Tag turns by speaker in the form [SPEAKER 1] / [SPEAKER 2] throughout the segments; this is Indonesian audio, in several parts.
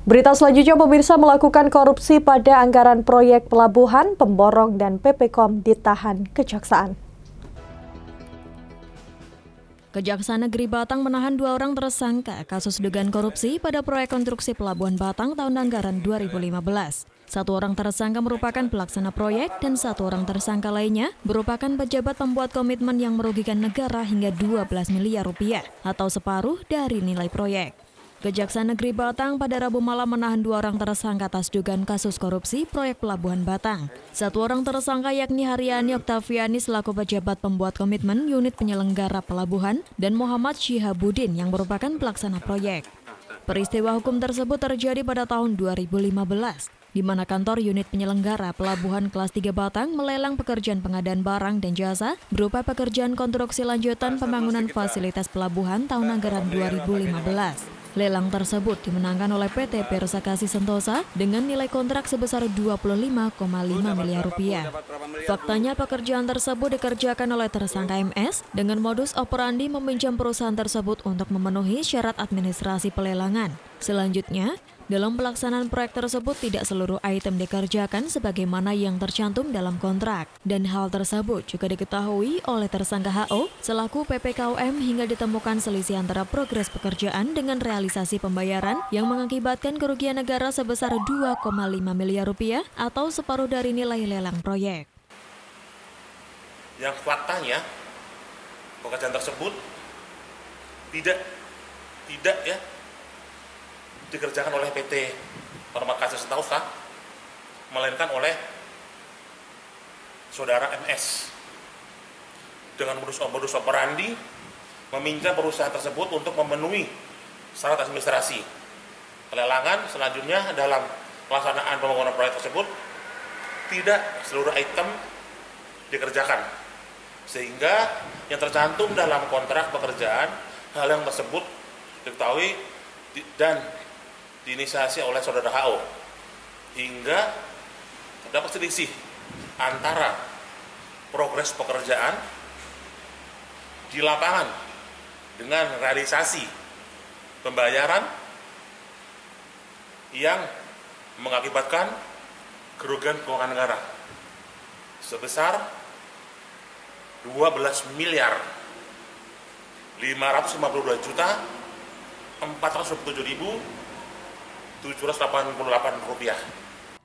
[SPEAKER 1] Berita selanjutnya, pemirsa, melakukan korupsi pada anggaran proyek pelabuhan, pemborong dan PPKOM ditahan Kejaksaan.
[SPEAKER 2] Kejaksaan Negeri Batang menahan 2 orang tersangka kasus dugaan korupsi pada proyek konstruksi Pelabuhan Batang tahun anggaran 2015. 1 orang tersangka merupakan pelaksana proyek dan 1 orang tersangka lainnya merupakan pejabat pembuat komitmen yang merugikan negara hingga 12 miliar rupiah atau separuh dari nilai proyek. Kejaksaan Negeri Batang pada Rabu malam menahan 2 orang tersangka atas dugaan kasus korupsi proyek Pelabuhan Batang. 1 orang tersangka yakni Haryani Oktaviani selaku pejabat pembuat komitmen unit penyelenggara pelabuhan dan Muhammad Syihabuddin yang merupakan pelaksana proyek. Peristiwa hukum tersebut terjadi pada tahun 2015, di mana kantor unit penyelenggara pelabuhan kelas 3 Batang melelang pekerjaan pengadaan barang dan jasa berupa pekerjaan konstruksi lanjutan pembangunan fasilitas pelabuhan tahun anggaran 2015. Lelang tersebut dimenangkan oleh PT Persakasi Sentosa dengan nilai kontrak sebesar 25,5 miliar rupiah. Faktanya pekerjaan tersebut dikerjakan oleh tersangka MS dengan modus operandi meminjam perusahaan tersebut untuk memenuhi syarat administrasi pelelangan. Selanjutnya, dalam pelaksanaan proyek tersebut tidak seluruh item dikerjakan sebagaimana yang tercantum dalam kontrak. Dan hal tersebut juga diketahui oleh tersangka HO selaku PPKOM hingga ditemukan selisih antara progres pekerjaan dengan realisasi pembayaran yang mengakibatkan kerugian negara sebesar 2,5 miliar rupiah atau separuh dari nilai lelang proyek.
[SPEAKER 3] Yang faktanya pekerjaan tersebut tidak dikerjakan oleh PT Persakasi Sentosa, melainkan oleh saudara MS dengan modus operandi meminjam perusahaan tersebut untuk memenuhi syarat administrasi pelelangan. Selanjutnya dalam pelaksanaan pembangunan proyek tersebut tidak seluruh item dikerjakan, sehingga yang tercantum dalam kontrak pekerjaan hal yang tersebut diketahui dan diinisiasi oleh saudara HO, hingga terdapat selisih antara progres pekerjaan di lapangan dengan realisasi pembayaran yang mengakibatkan kerugian keuangan negara sebesar 12 miliar 552 juta 427.788 rupiah.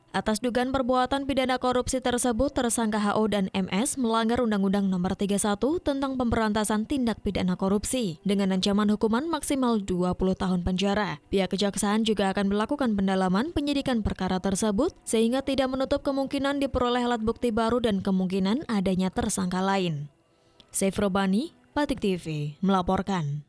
[SPEAKER 2] Atas dugaan perbuatan pidana korupsi tersebut, tersangka HO dan MS melanggar Undang-Undang Nomor 31 tentang Pemberantasan Tindak Pidana Korupsi dengan ancaman hukuman maksimal 20 tahun penjara. Pihak Kejaksaan juga akan melakukan pendalaman penyidikan perkara tersebut sehingga tidak menutup kemungkinan diperoleh alat bukti baru dan kemungkinan adanya tersangka lain. Saif Robani, Batik TV, melaporkan.